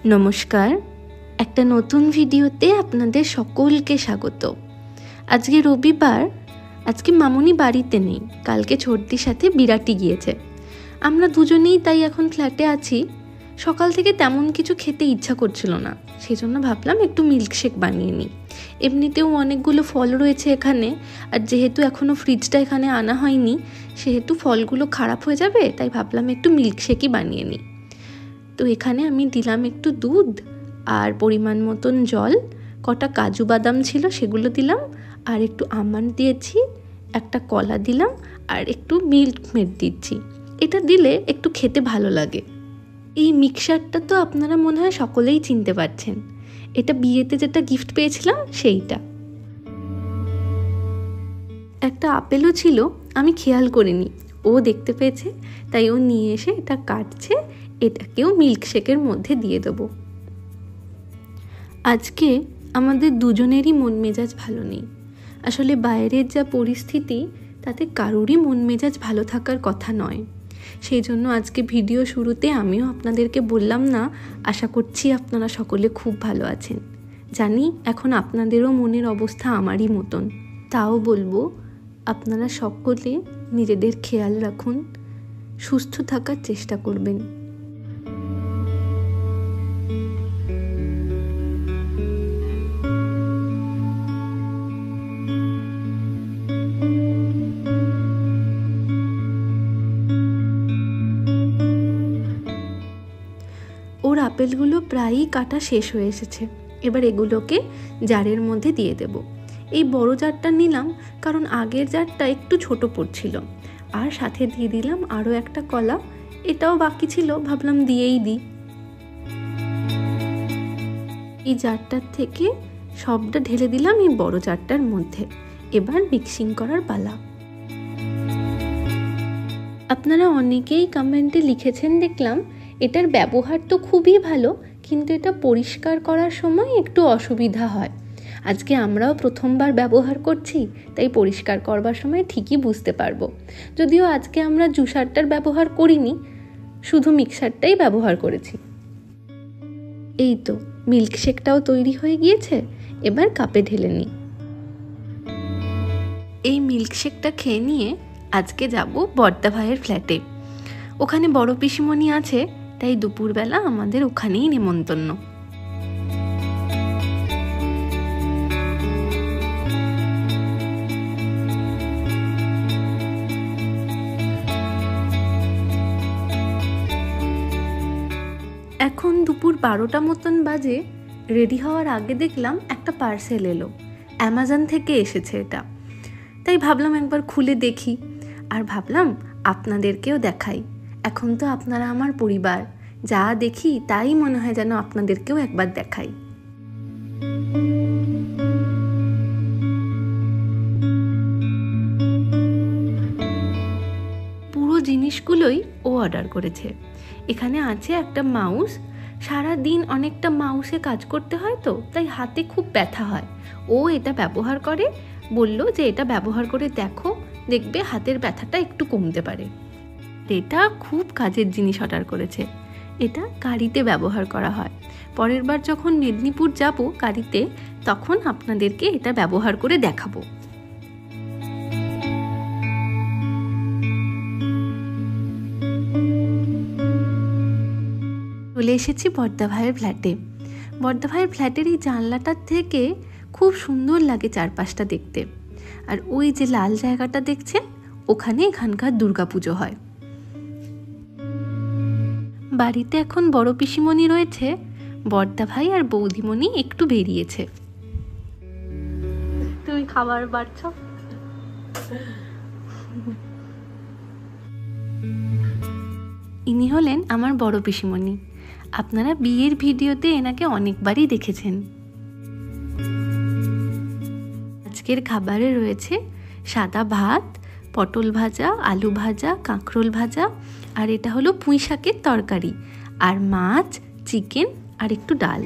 নমস্কার, একটা নতুন ভিডিওতে আপনাদের সকলকে স্বাগত। আজকে রবিবার, আজকে মামুনি বাড়িতে নেই, কালকে ছোটদির সাথে বিরাটি গিয়েছে। আমরা দুজনেই তাই এখন ফ্ল্যাটে আছি। সকাল থেকে তেমন কিছু খেতে ইচ্ছা করছিল না, সেই জন্য ভাবলাম একটু মিল্কশেক বানিয়ে নিই। এমনিতেও অনেকগুলো ফল রয়েছে এখানে, আর যেহেতু এখনও ফ্রিজটা এখানে আনা হয়নি, সেহেতু ফলগুলো খারাপ হয়ে যাবে, তাই ভাবলাম একটু মিল্কশেকই বানিয়ে নিই। তো এখানে আমি দিলাম একটু দুধ আর পরিমাণ মতন জল, কটা কাজু বাদাম ছিল সেগুলো দিলাম, আর একটু আমন্ড দিয়েছি, একটা কলা দিলাম, আর একটু মিল্ক মেড দিচ্ছি। এটা দিলে একটু খেতে ভালো লাগে। এই মিক্সচারটা তো আপনারা মনে হয় সকলেই চিনতে পারছেন, এটা বিয়েতে যেটা গিফট পেয়েছিলাম সেইটা। একটা আপেলও ছিল, আমি খেয়াল করিনি, ও দেখতে পেয়েছে, তাই ও নিয়ে এসে এটা কাটছে। এটাকেও মিল্কশেকের মধ্যে দিয়ে দেবো। আজকে আমাদের দুজনেরই মন মেজাজ ভালো নেই। আসলে বাইরের যা পরিস্থিতি, তাতে কারোরই মন মেজাজ ভালো থাকার কথা নয়। সেই জন্য আজকে ভিডিও শুরুতে আমিও আপনাদেরকে বললাম না। আশা করছি আপনারা সকলে খুব ভালো আছেন। জানি এখন আপনাদেরও মনের অবস্থা আমারই মতন, তাও বলবো আপনারা সকলে নিজেদের খেয়াল রাখুন, সুস্থ থাকার চেষ্টা করবেন। ওর আপেলগুলো প্রায়ই কাটা শেষ হয়ে এসেছে, এবার এগুলোকে জারের মধ্যে দিয়ে দেব। এই বড় জারটা নিলাম কারণ আগের জারটা একটু ছোট পড়ছিল, আর সাথে দিয়ে দিলাম আরও একটা কলা, এটাও বাকি ছিল, ভাবলাম দিয়েই দিই। এই জারটার থেকে সবটা ঢেলে দিলাম এই বড় জারটার মধ্যে। এবার মিক্সিং করার পালা। আপনারা অনেকেই কমেন্টে লিখেছেন দেখলাম, এটার ব্যবহার তো খুবই ভালো, কিন্তু এটা পরিষ্কার করার সময় একটু অসুবিধা হয়। আজকে আমরাও প্রথমবার ব্যবহার করছি, তাই পরিষ্কার করবার সময় ঠিকই বুঝতে পারবো। যদিও আজকে আমরা জুসারটার ব্যবহার করিনি, শুধু মিক্সারটাই ব্যবহার করেছি। এই তো মিল্কশেকটাও তৈরি হয়ে গিয়েছে, এবার কাপে ঢেলে নিই। এই মিল্কশেকটা খেয়ে নিয়ে আজকে যাব বড়দা ভাইয়ের ফ্ল্যাটে। ওখানে বড় পিসিমণি আছে, তাই দুপুরবেলা আমাদের ওখানেই নেমন্তন্ন। এখন দুপুর 12টা মতন বাজে। রেডি হওয়ার আগে দেখলাম একটা পার্সেল এলো, অ্যামাজন থেকে এসেছে এটা। তাই ভাবলাম একবার খুলে দেখি, আর ভাবলাম আপনাদেরকেও দেখাই। এখন তো আপনারা আমার পরিবার, যা দেখি তাই মনে হয় যেন আপনাদেরকেও একবার দেখাই। পুরো জিনিসগুলোই ও অর্ডার করেছে। এখানে আছে একটা মাউস। সারা দিন অনেকটা মাউসে কাজ করতে হয়, তো তাই হাতে খুব ব্যথা হয়। ও এটা ব্যবহার করে, বলল যে এটা ব্যবহার করে দেখো, দেখবে হাতের ব্যথাটা একটু কমতে পারে। এটা খুব কাজের জিনিস অর্ডার করেছে। এটা গাড়িতে ব্যবহার করা হয়। পরের বার যখন মেদিনীপুর যাব গাড়িতে, তখন আপনাদেরকে এটা ব্যবহার করে দেখাবো। চলে এসেছি বড়দা ভাইয়ের ফ্ল্যাটে। বড়দা ভাইয়ের ফ্ল্যাটের এই জানলাটার থেকে খুব সুন্দর লাগে চারপাশটা দেখতে। আর ওই যে লাল জায়গাটা দেখছেন, ওখানে এখানকার দুর্গাপুজো হয়। বাড়িতে এখন বড় পিসিমণি রয়েছে, বড়দা ভাই আর বৌদিমণি একটু বেরিয়েছে। তুমি খাবার বাড়ছ। ইনি হলেন আমার বড় পিসিমণি। আপনারা বিয়ের ভিডিওতে এনাকে অনেকবারই দেখেছেন। আজকের খাবারে রয়েছে সাদা ভাত, পটল ভাজা, আলু ভাজা, কাঁকরোল ভাজা, আর এটা হলো পুঁই শাকের তরকারি, আর মাছ, চিকেন, আর একটু ডাল।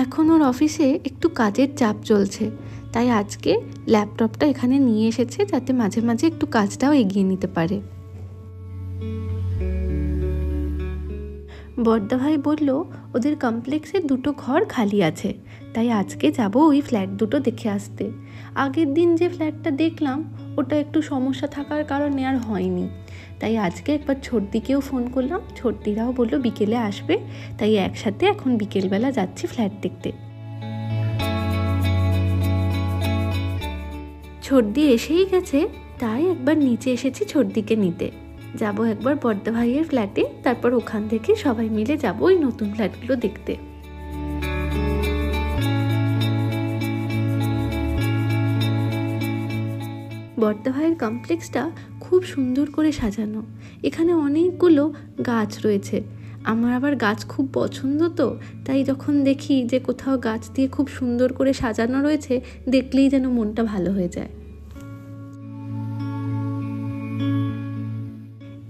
এখন ওর অফিসে একটু কাজের চাপ চলছে, তাই আজকে ল্যাপটপটা এখানে নিয়ে এসেছে, যাতে মাঝে মাঝে একটু কাজটাও এগিয়ে নিতে পারে। বড়দা ভাই বলল ওদের কমপ্লেক্সে 2টো ঘর খালি আছে, তাই আজকে যাব ওই ফ্ল্যাট 2টো দেখে আসতে। আগের দিন যে ফ্ল্যাটটা দেখলাম ওটা একটু সমস্যা থাকার কারণে আর হয়নি, তাই আজকে একবার ছোটদিকেও ফোন করলাম, ছোটদিরাও বললো বিকেলে আসবে, তাই একসাথে এখন বিকেলবেলা যাচ্ছি ফ্ল্যাট দেখতে। ছোটদি এসেই গেছে, তাই একবার নিচে এসেছি ছোটদিকে নিতে। যাব একবার বড়দা ভাইয়ের ফ্ল্যাটে, তারপর ওখান থেকে সবাই মিলে যাব ওই নতুন ফ্ল্যাটগুলো দেখতে। বড়দা ভাইয়ের কমপ্লেক্সটা খুব সুন্দর করে সাজানো, এখানে অনেকগুলো গাছ রয়েছে। আমার আবার গাছ খুব পছন্দ, তো তাই যখন দেখি যে কোথাও গাছ দিয়ে খুব সুন্দর করে সাজানো রয়েছে, দেখলেই যেন মনটা ভালো হয়ে যায়।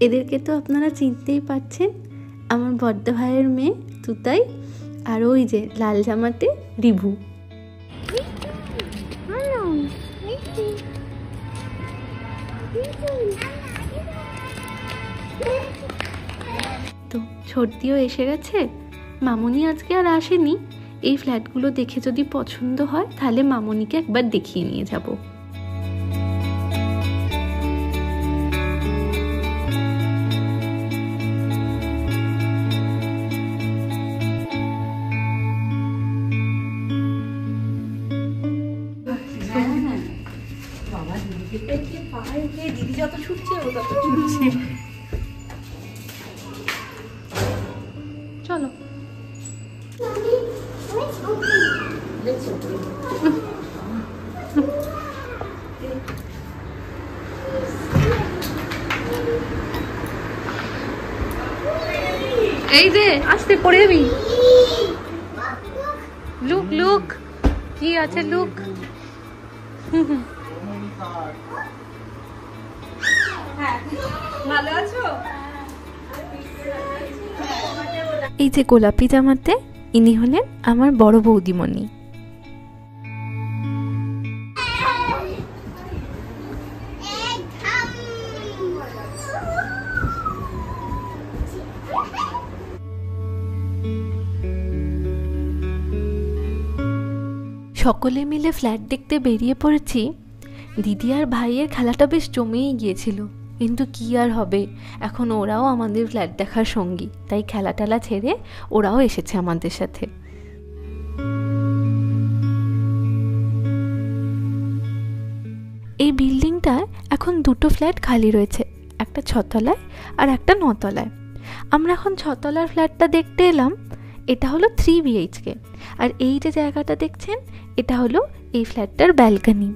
এদেরকে তো আপনারা চিনতেই পারছেন, আমার বড়দা ভাইয়ের মেয়ে তুতাই, আর ওই যে লাল জামাতে রিভু। তো ছোটদিও এসে গেছে, মামনি আজকে আর আসেনি। এই ফ্ল্যাটগুলো দেখে যদি পছন্দ হয় তাহলে মামনিকে একবার দেখিয়ে নিয়ে যাব। দিদি যত ছুটছে ও তত ছুটছে। চলো। এই যে আস্তে পড়ে যাবি। লুক লুক কি আছে, লুক। ভালো আছো? এই যে গোলাপি জামাতে ইনি হলেন আমার বড় বৌদিমণি। সকলে মিলে ফ্ল্যাট দেখতে বেরিয়ে পড়েছি। দিদি আর ভাইয়ের খেলাটা বেশ জমেই গিয়েছিল, কিন্তু কি আর হবে, এখন ওরাও আমাদের ফ্ল্যাট দেখার সঙ্গী, তাই খেলা টেলা ছেড়ে ওরাও এসেছে আমাদের সাথে। এই বিল্ডিংটায় এখন 2টো ফ্ল্যাট খালি রয়েছে, একটা 6তলায় আর একটা 9তলায়। আমরা এখন 6তলার ফ্ল্যাটটা দেখতে এলাম। এটা হলো 3 BHK, আর এই যে জায়গাটা দেখছেন এটা হলো এই ফ্ল্যাটটার ব্যালকনি।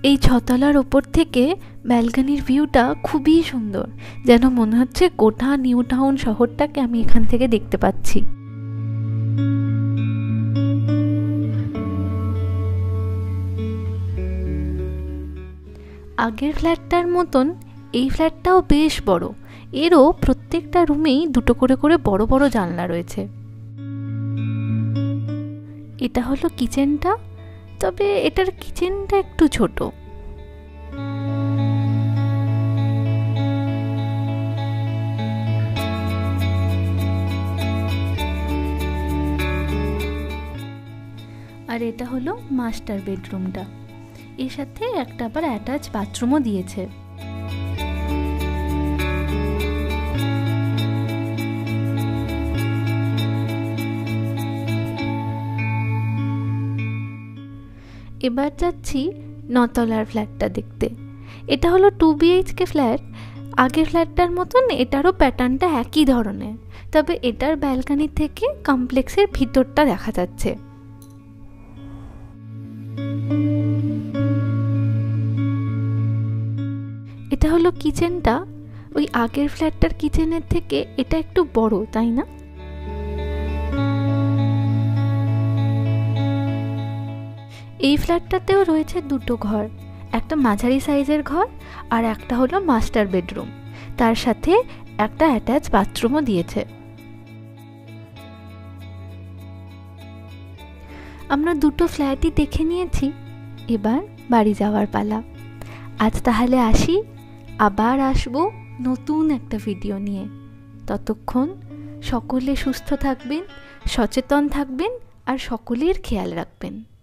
এই 6তলার ওপর থেকে ব্যালকনির ভিউটা খুবই সুন্দর, যেন মনে হচ্ছে গোটা নিউ টাউন শহরটাকে আমি এখান থেকে দেখতে পাচ্ছি। আগের ফ্ল্যাটটার মতন এই ফ্ল্যাটটাও বেশ বড়, এরও প্রত্যেকটা রুমেই 2টো করে করে বড় বড় জানলা রয়েছে। এটা হলো কিচেনটা, তবে এটার কিচেনটা একটু ছোট। আর এটা হলো মাস্টার বেডরুমটা, এর সাথে একটা আবার অ্যাটাচ বাথরুমও দিয়েছে। এবার যাচ্ছি 9তলার ফ্ল্যাটটা দেখতে। এটা হলো 2 BHK ফ্ল্যাট। আগের ফ্ল্যাটটার মতন এটারও প্যাটার্নটা একই ধরনের, তবে এটার ব্যালকনি থেকে কমপ্লেক্সের ভিতরটা দেখা যাচ্ছে। এটা হলো কিচেনটা, ওই আগের ফ্ল্যাটটার কিচেনের থেকে এটা একটু বড়, তাই না? এই ফ্ল্যাটটাতেও রয়েছে 2টো ঘর, একটা মাঝারি সাইজের ঘর আর একটা হলো মাস্টার বেডরুম, তার সাথে একটা অ্যাটাচ বাথরুমও দিয়েছে। আমরা 2টো ফ্ল্যাটই দেখে নিয়েছি, এবার বাড়ি যাওয়ার পালা। আজ তাহলে আসি, আবার আসবো নতুন একটা ভিডিও নিয়ে। ততক্ষণ সকলে সুস্থ থাকবেন, সচেতন থাকবেন আর সকলের খেয়াল রাখবেন।